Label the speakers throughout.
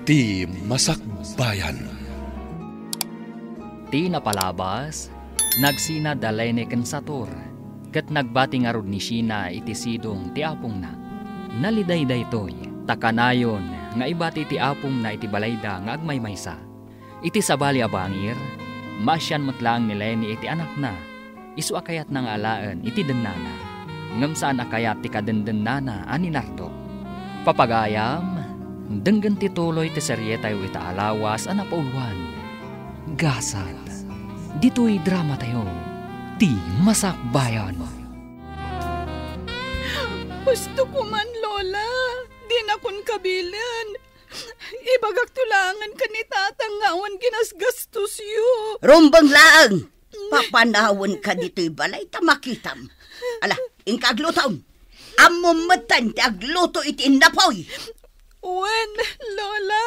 Speaker 1: Ti Masakbayan.
Speaker 2: Ti napalabas, nagsina dalay ni Kensator, kat nagbati nga rod ni Sina iti sidong ti apong na. Naliday daytoy, takanayon nga ibati ti apong na iti balayda nga agmaymaysa. Iti sabali abangir, masyan matlang ni Lenny iti anak na, isu akayat nang alaan iti dennana, ngam saan akayat ti kadendennana ani Nardo. Papagayam, denggan ti tuloy ti serye tayo ita alawas anapauluan. Gasad, dito'y drama tayo, Ti Masakbayan.
Speaker 3: Gusto ko man, Lola. Di na kun kabilin. Ibagak tulangan ka ni tatang ngawan ginasgastos yu.
Speaker 4: Rumbang laang. Papanawon ka dito'y balay tamakitam. Ala, ingkaglutom. Amumatan ti agluto iti napoy.
Speaker 3: Wen, Lola.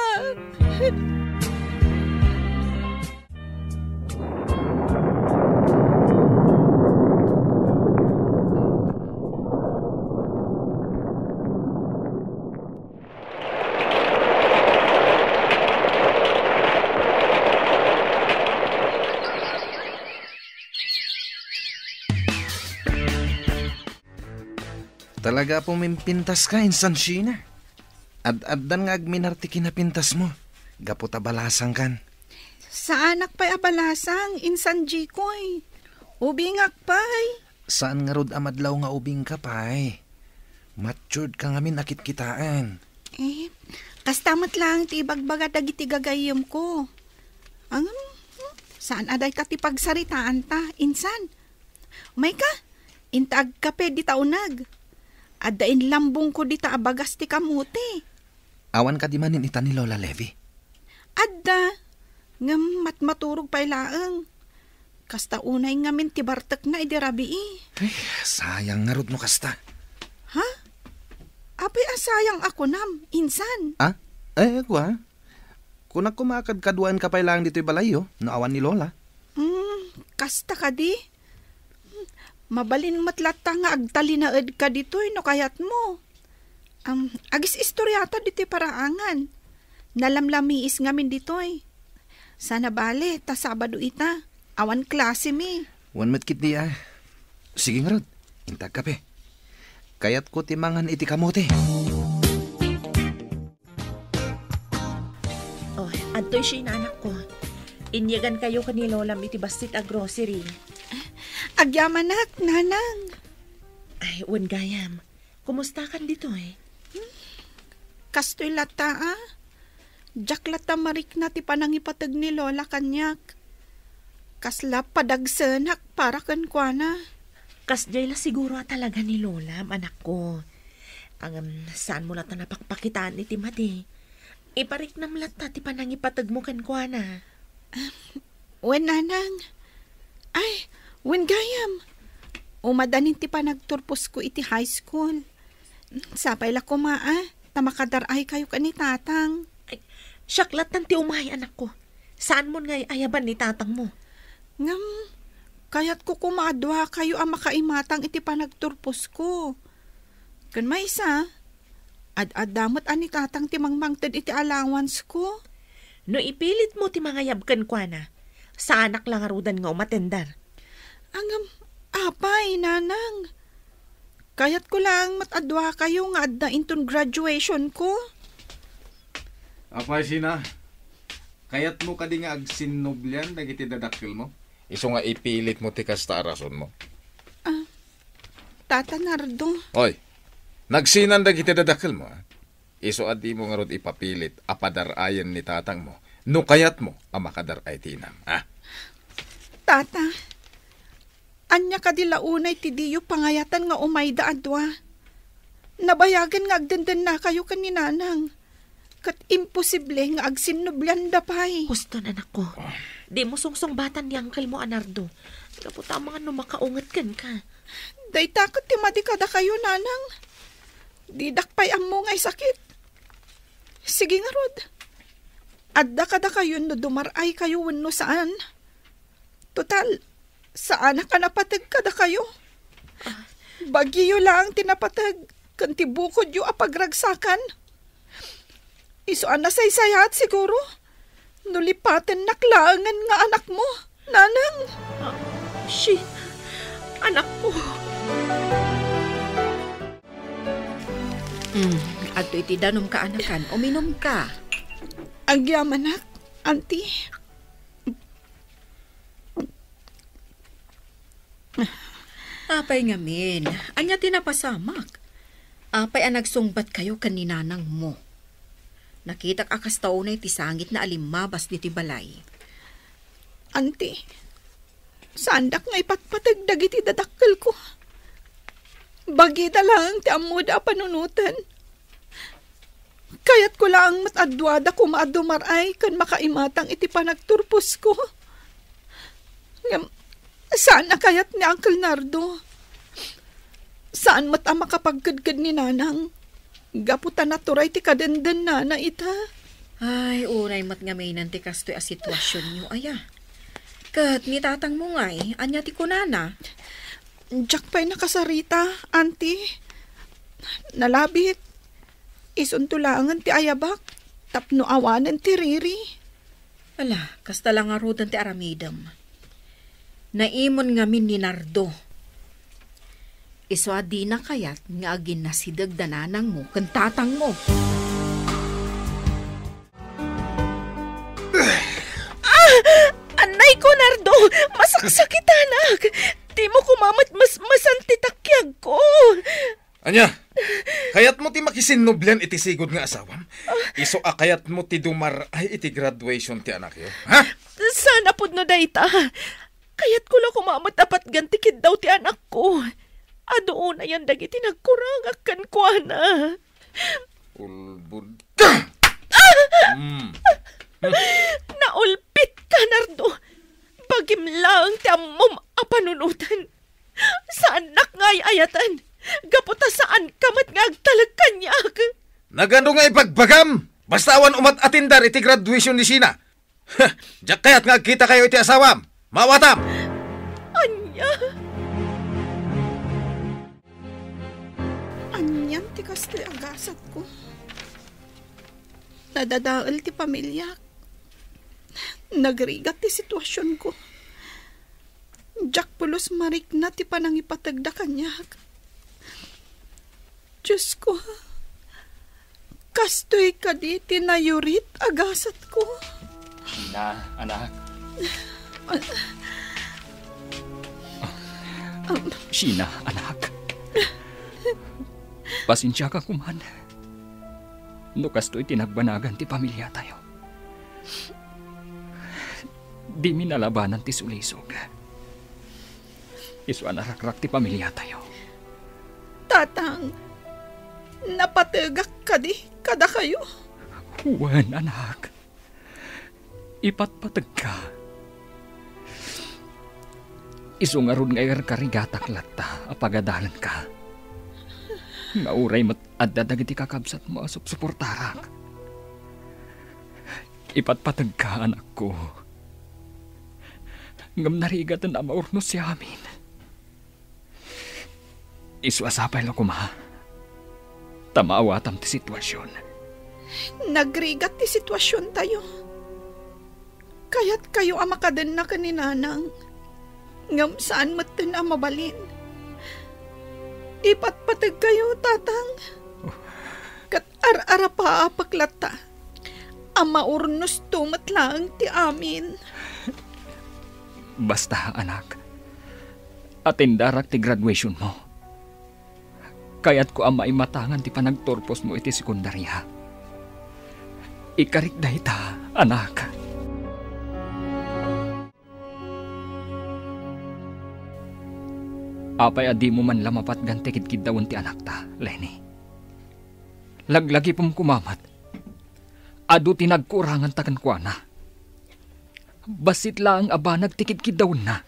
Speaker 5: Talaga po may pintas ka, Insan Sheena. Ad-addan nga agminarti kinapintas mo. Gaputa balasang kan.
Speaker 3: Sa anak pa'y abalasang, Insan Jikoy. Ubingak pa'y.
Speaker 5: Saan nga rod amadlaw nga ubing ka pa'y? Matured ka nga min akit kitaan.
Speaker 3: Kastamat lang ti bagbaga dagiti gagayem ko. Saan aday ka ti pagsaritaan ta, Insan? May ka, intag kape di taunag. Adain lambong ko di taabagas ti kamuti.
Speaker 5: Awan ka di manin ita ni Lola Levy?
Speaker 3: Adda, ngam matmaturog pa'y laang. Kasta unay ngamin ti bartek na idirabi
Speaker 5: Ay, sayang nga rod no kasta.
Speaker 3: Ha? Apay asayang ako nam, Insan.
Speaker 5: Kwa. Kung kumakad kaduan ka pa'y lang dito'y balayo, naawan ni Lola.
Speaker 3: Kasta ka di? Mabalin matlata nga agtalinaed ka dito'y no kayat mo. Agis istoryata dito'y paraangan. Nalamlamiis ngamin dito'y. Sana bale, ta Sabado ita. Awan klase mi.
Speaker 5: Wan matkit niya. Sige nga rod, intag kape. Kayat ko timangan iti kamote.
Speaker 6: Adto'y siya anak ko. Inyagan kayo kani Lola iti bastit a grocery.
Speaker 3: Agyamanak, nanang.
Speaker 6: Ay, wan gayam. Kumusta kan dito
Speaker 3: Kastoy lata Jak lata marik na ti panangipatag ni Lola kanyak. Kasla padagsenak para kan kuana.
Speaker 6: Kasjay la siguro talaga ni Lola, anak ko. Saan mo lata napakpakitaan iti mati? Iparik nam lata ti panangipatag mo kan kuana.
Speaker 3: Wen nanang. Ay, wen gayam. Umadanin ti panagturpos ko iti high school. Sapay la ko tamakadaray kayo ka ni tatang.
Speaker 6: Ay, syaklat ti umay anak ko. Saan mo nga ayaban ni tatang mo?
Speaker 3: Ngam, kayat ko kumadwa kayo ang makaimatang iti panagturpos ko. Kan may isa, ad-adamot ani tatang ti mangmangted iti allowance ko.
Speaker 6: No ipilit mo ti mga yabkan kwa na, sa anak lang arudan nga umatendar.
Speaker 3: Apay, nanang. Kayat ko lang matadwa kayo nga adda inton graduation ko.
Speaker 7: Apay, Sina. Kayat mo kadi nga agsinnoblyan dagiti dadakkel mo? Iso nga ipilit mo ti kasta arason mo.
Speaker 3: Tata Nardo.
Speaker 7: Oy, nagsinan dagiti dadakkel mo. Iso adi mo nga rod ipapilit apadarayan ni tatang mo. No kayat mo amakadaray tinam.
Speaker 3: Tata, anya ka di launay ti diyo pangayatan nga umayda adwa. Nabayagan nga agdenden na kayo kaninanang. Kat imposible nga agsinnoblyan da pay.
Speaker 6: Gusto na anak ko. Di mo sungsong batan ni Uncle mo, Anardo. Kaputa mga numakaungat kan ka.
Speaker 3: Day takot ti madikada kayo, nanang. Di dakpay ammo ngay sakit. Sige nga rod. Adda kada kayo no dumaray kayo wenno saan. Total, saan ka napatag kada kayo? Bagyo lang tinapatag. Kanti bukod yu apagragsakan. Iso nasaysayat siguro. Nulipaten naklaangan nga anak mo, nanang.
Speaker 6: Anak ko.
Speaker 8: At iti danom ka anakan, uminom ka.
Speaker 3: Agyam anak, auntie.
Speaker 8: Apay ngamin, anya tinapasamak. Apay ang nagsungbat kayo kaninanang mo. Nakitak akas tao na iti sangit na alimabas diti balay.
Speaker 3: Auntie, sandak nga ipatpatagdag iti dadakkel ko. Bagita lang ti amod a panunutan. Kayat ko lang matadwada ko maadumaray kan makaimatang iti panagturpos ko. Sana kayat ni Uncle Nardo. Saan mata makapagkadkad ni nanang? Gaputan na turay ti kadendan na ita.
Speaker 8: Ay, unay mat nga may nanti kastoy a sitwasyon nyo, aya. Kat ni tatang mo ngay, anya ti kunana.
Speaker 3: Diyak pa'y nakasarita, auntie. Nalabit. Isuntulangan ti ayabak. Tapno awanan ti riri.
Speaker 8: Ala, kasta lang arudan ti aramidam. Naimon nga min ni Nardo. Iswa di na kayat nga agin nasidag dananang mo kan tatang mo.
Speaker 6: Anay ko, Nardo! Masaksakit, anak! Di mo kumamat masantitakyak ko!
Speaker 7: Anya, kayat mo ti makisinublan iti sigod nga asawam? Iso kayat mo ti dumar ay iti graduation ti anak yo, ha?
Speaker 6: Sana pud no dayta. Kayat ko lang kumamat apat gantikid daw ti anak ko. Adoon na yan dagiti nagkurangak kan ko na.
Speaker 7: Ulbud ka!
Speaker 6: Naulpit ka, Nardo. Bagim lang ti amom apanunutan. Sa anak nga'y ayatan. Gaputa saan kamat nga agtalag kanyak.
Speaker 7: Nagano nga ipagbagam? Basta awan umat atindar iti graduation ni Sina. Diyak kayat nga kita kayo iti asawam. Mawatam!
Speaker 6: Anya?
Speaker 3: Anyan ti kastoy agasat ko. Nadadaal ti pamilya. Nagrigat ti sitwasyon ko. Diyak pulos marik na ti panangipatagda kanyak. Diyos ko, kastoy ka di tinayurit agasat ko.
Speaker 2: Sina, anak. Sina, anak. Pasensya ka kuman. No kastoy tinagbanagan ti pamilya tayo. Di minalabanan ti sulisog. Isu anarakrak ti pamilya tayo.
Speaker 3: Tatang, napatagak ka di kada kayo.
Speaker 2: Huwan, anak. Ipatpatag ka. Isu nga ron ngayar karigatak lata apagadalan ka. Nauray mat addadag iti kakabsat mo asup suportarak. Ipatpatag ka, anak ko. Ngam narigatan na maurnos si amin. Isu asapay lang kuma. Tamaawatam ti sitwasyon.
Speaker 3: Nagrigat ti sitwasyon tayo. Kaya't kayo amakaden na kaninanang. Ngam saan matin ang mabalin. Ipatpatag kayo, tatang. Kat ar-ara pa apaklata. Ang maurnos tumatlang ti amin.
Speaker 2: Basta, anak. Atindarak ti graduation mo. Kaya't ko ang maimatangan ti panagtorpos mo iti sekundarya. Ikarik dahi ta, anak. Apay adi mo man lamapat gantikid kidawon ti anak ta, Lenny. Laglagi pong kumamat. Adu tinagkurangan takan kwa na. Basit lang aba nagtikid kidawon na.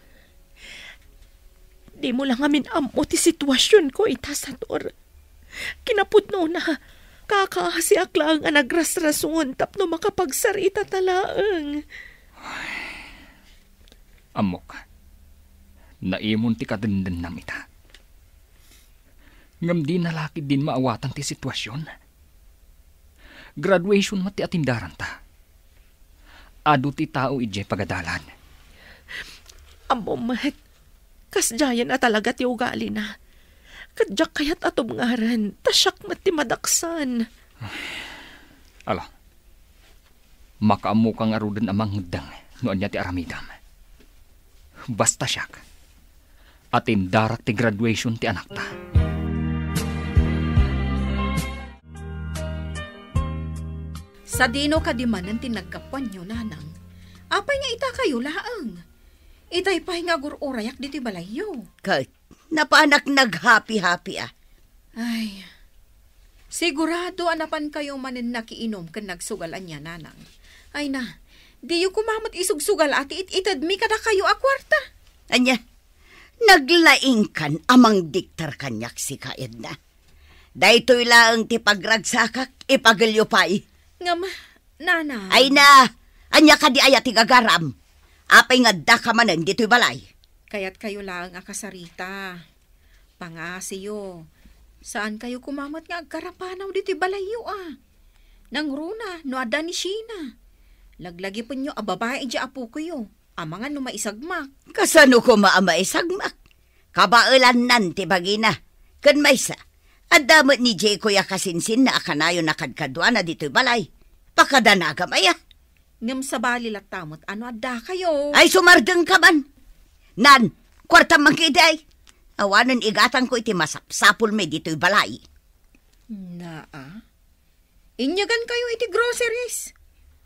Speaker 6: Di mo lang amin amo ti sitwasyon ko, itasator. Kinapudno na, kakahasiak lang ang nagrasrason tapno makapagsarita talaang.
Speaker 2: Amok, naimon ti kadenden namita. Ngam di nalaki din maawatan ti sitwasyon. Graduation mati atindaran ta. Adu ti tao ije pagadalan.
Speaker 6: Amo mat, kasjayan na talaga ti ugali na. Kadyak kayat atom ngaran, tasyak mati madaksan.
Speaker 2: Ala, makaamu kang arudan amang hudang noon niya ti aramidam. Basta siyak, atin darak ti graduation ti anak ta.
Speaker 8: Sa dino kadimanan ti nagkapuan nyo, nanang. Apay nga ita kayo laang. Itay pa'y nga gururayak diti balayo.
Speaker 4: Kat, napaanak nag-happy-happy ah.
Speaker 8: Ay, sigurado anapan kayo manin nakiinom kan nagsugalan niya, nanang. Ay na, di yu kumamat isugsugal ati itad mi kada kayo akwarta.
Speaker 4: Anya, naglaing kan amang diktar kanyak si Kaed na. Daytoy lang ti pagragsakak, ipagalyo pa'y.
Speaker 8: Ngam, nanang.
Speaker 4: Ay na, anya ka di ayat igagaram. Apay nga da ka manan dito'y balay.
Speaker 8: Kaya't kayo lang akasarita. Pangasiyo. Saan kayo kumamat nga agkarapanaw dito'y balayo ah. Nang runa, no ada ni Sheena. Laglagi po nyo ababae di apo kayo. Amangan no maisagmak.
Speaker 4: Kasano ko maisagmak? Kabailan nanti bagina. Kan maysa, adamot ni Jay kuya kasinsin na akanayo nakadkadwa na dito'y balay. Pakadanaga maya.
Speaker 8: Ngam sa bali latamot, ano ada kayo?
Speaker 4: Ay sumardeng ka man. Nan, kwarta mangkiday. Awanan igatang ko iti masapsapul me dito'y balay.
Speaker 8: Naa? Inyagan kayo iti groceries.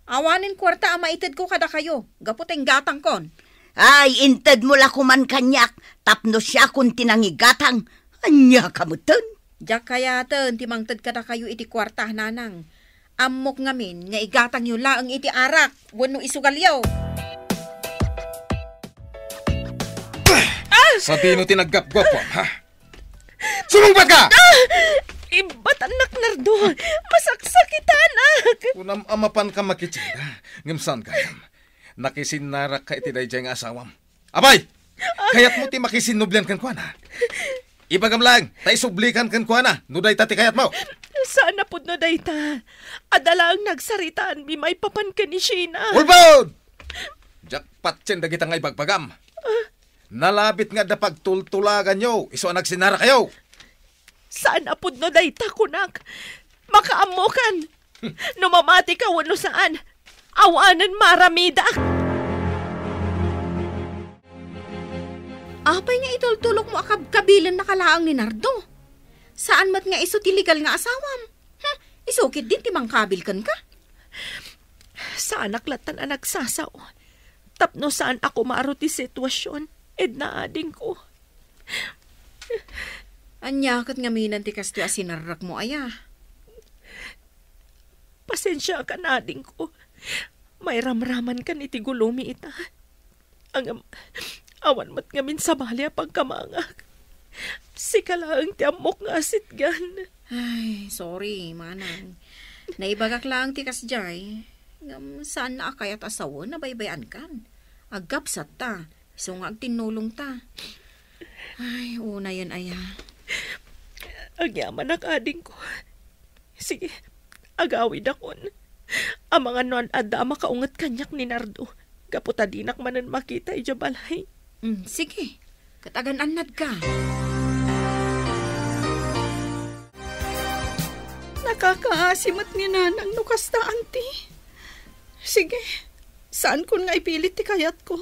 Speaker 8: Awanin kwarta ama itid ko kada kayo. Gaputeng gatang kon.
Speaker 4: Ay, inted mo la kuman kanyak. Tapno siya kung tinangigatang. Anya kamutan.
Speaker 8: Diyak kaya ten, timangtad kada kayo iti kwarta, nanang. Amok ngamin, nga igatang yun laang iti arak. Wano isugalyaw.
Speaker 7: Sa dino tinaggap-gwapon, ha? Sumungbat ka!
Speaker 6: Ibat anak nardo, masaksakita anak.
Speaker 7: Unam amapan ka makitsida, ngimsan kayam. Nakisinarak ka iti dayjay nga asawam. Abay! Kayat mo ti makisinublan kan kwa na. Ibagam lang, tay sublikan kan kwa na, nuday tati kayat mo.
Speaker 6: Sana po no dayta. Adala ang nagsaritaan, may papan ka ni Sheena.
Speaker 7: Ulbod! Jakpat tsin dagita nga ibagpagam. Nalabit nga da pagtultulagan nyo, iso ang nagsinara kayo.
Speaker 6: Sana po no dayta kunak. Makaamukan. Numamati ka wano saan. Awanan maramida.
Speaker 8: Apay nga itultulok mo akabkabilan na kalaang ni Nardo. Saan mat nga iso tiligal nga asawam? Isukit din timang kabil kan ka?
Speaker 6: Saan aklatan ang nagsasaw. Tapno saan ako maaruti sitwasyon. Na ading ko.
Speaker 8: Anyakat nga minan ti kasto asinarrak mo aya.
Speaker 6: Pasensya ka na ading ko. May ramraman ka ni tigulumi ita. Ang awan mat ngamin sa bali pagkamangak. Sikalaang ti amok nga asitgan.
Speaker 8: Ay, sorry, manang. Naibagak lang ti kasjay. Saan na akayat asawa na baybayan kan? Agapsat ta. So nga agtinulong ta. Ay, una yan aya.
Speaker 6: Ang yaman ang ading ko. Sige, agawid akon. Ang mga non ada makaungat kanyak ni Nardo. Kaputa dinak manan makita ija balay.
Speaker 8: Sige, katagan anad ka.
Speaker 3: Nakakaasimat ni nanang nukas na auntie. Sige, saan kun nga ipilit ti kayat ko?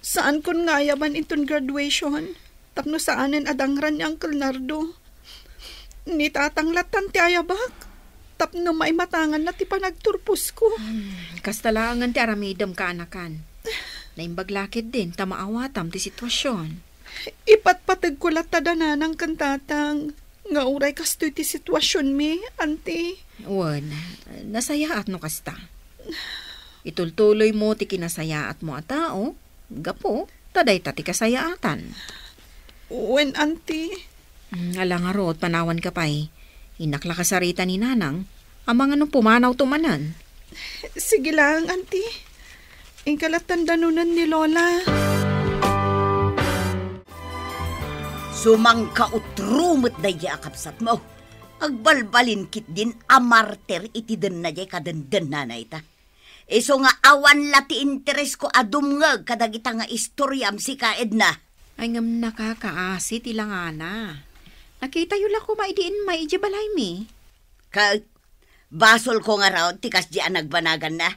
Speaker 3: Saan kun nga yaman itong graduation? Tapno saanin adangran ni Uncle Nardo? Ni tatanglatan ti ayabak? Tapno maimatangan na ti panagturpos ko.
Speaker 8: Kastalangan ti aramidam ka anakan. Naimbaglakit din, tamaawatam ti sitwasyon.
Speaker 3: Ipatpatag ko latada na ng kantatang. Nga uray kastoy ti sitwasyon mi, auntie.
Speaker 8: Wan, nasayaat no kasta. Itultuloy mo ti kinasayaat mo a tao. Gapo, taday tati kasayaatan.
Speaker 3: When, auntie?
Speaker 8: Alang arot, panawan ka pa'y. Inakla kasarita ni nanang. Amang anong pumanaw tumanan.
Speaker 3: Sige lang, auntie. Ingkalatan danunan ni Lola.
Speaker 4: Sumangka utrumot na yakapsat mo. Agbalbalin kit din amarter iti den na jay kadandan na ita. Iso nga awan lati interes ko adumngag kadagita nga istoryam si kaed na.
Speaker 8: Ay ngam nakakaasi tilangana. Nakita yun lang ko maidiin maiji balay mi.
Speaker 4: Basol ko nga raw tikas di ang nagbanagan na.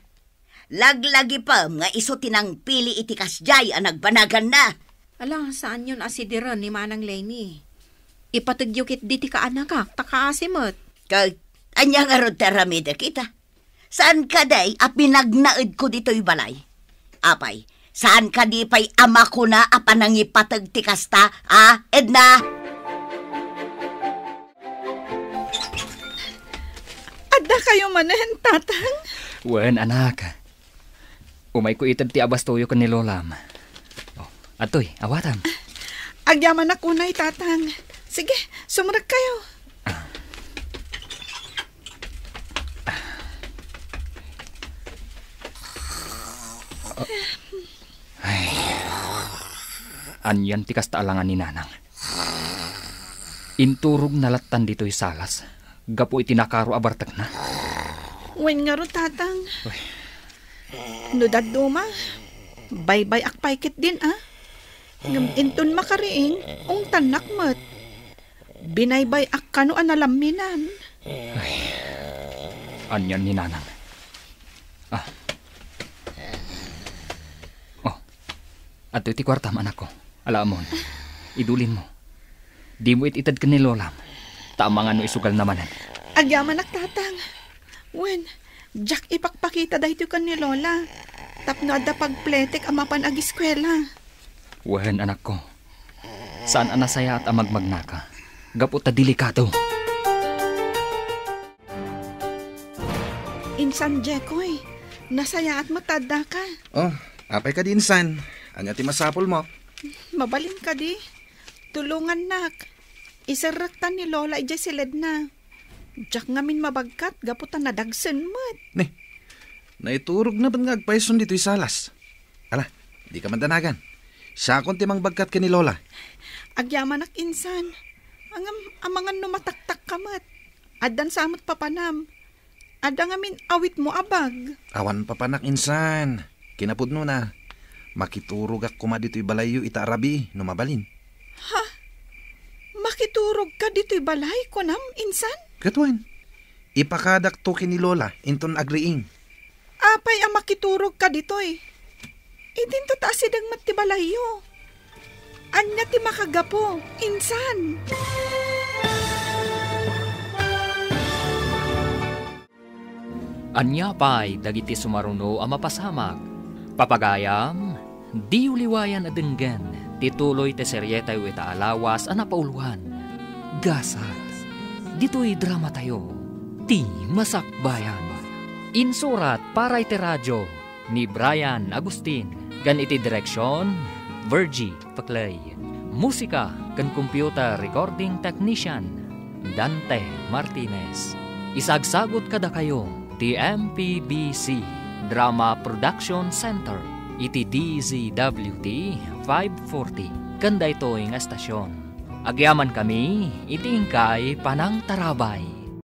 Speaker 4: Laglagi pa nga iso tinang pili itikas jay ang nagbanagan na.
Speaker 8: Ala, saan yun asidiran ni Manang Lenny? Ipatugyukit di ti ka anakak, takaasimot.
Speaker 4: Anya nga ron taramida kita. Saan ka day a pinagnaid ko dito'y balay? Apay, saan ka di pa'y ama ko na a panangipatag ti kasta, Edna?
Speaker 3: Adda kayo manen, tatang?
Speaker 2: Wen, anak. Umay ko itad ti abastoyo ka ni Lolam. Atoy, awatam.
Speaker 3: Agyaman ako na tatang. Sige, sumunod kayo.
Speaker 2: Ay. Anyan tikas taalangan ni Nanang. Inturog na latan dito'y salas. Gapo itinakaro abartag na.
Speaker 3: Wen nga ro, tatang. Nudad duma. Bye-bye akpaykit din, Ngam makariing, ung tanak mat. Binaybay ak kano analaminan.
Speaker 2: Anyan ni Nanang. Ato iti kwartam, anak ko. Alamon, idulin mo. Di mo ititad ka ni Lolam. Tamangan mo isugal namanan.
Speaker 3: Agyaman ak tatang. Wen, Jack ipakpakita dahito ka ni Lola. Tapno adda pagpletek amapan ag-eskwela.
Speaker 2: Wen, anak ko. Saan anasaya at amagmagnaka? Gapo ta delikado.
Speaker 3: Insan Jekoy, nasaya at matanda ka.
Speaker 5: Apay ka din, San. Anya ti masapol mo?
Speaker 3: Mabalin ka di. Tulungan nak. Isaraktan ni Lola ijay silid na. Jack ngamin mabagkat, gaputan na dagsen mat.
Speaker 5: Naiturog na ba nga agpayson dito'y salas? Ala, di ka mandanagan. Siya akong timang bagkat ka ni Lola.
Speaker 3: Agyaman ak insan. Amangan numataktak kamat. Adan samot papanam. Ada ngamin awit mo abag.
Speaker 5: Awan papanak insan. Kinapud mo na. Makiturog ak kuma dito'y balayo ita arabi, numabalin.
Speaker 3: Ha? Makiturog ka dito'y balay ko nam, insan?
Speaker 5: Katuan. Ipakadak to ni Lola, inton agriing.
Speaker 3: Apay ang makiturog ka dito'y. Idin to taasidang mat ti balayo. Anya ti makagapo, insan.
Speaker 2: Anya pa'y dagiti sumaruno ang mapasamak. Papagayam, di uliwayan adenggan, tituloy te seryetay ita alawas ang napauluhan. Gasas, dito'y drama tayo, ti masakbayan. Insurat para iti radyo ni Brian Agustin, gan iti direksyon, Virgie Paclay. Musika kan computer recording technician, Dante Martinez. Isagsagot kada kayo, ti MPBC Drama Production Center, iti DZWT 540, kanda ito yung estasyon. Agyaman kami, iti ingkay Panang Tarabay.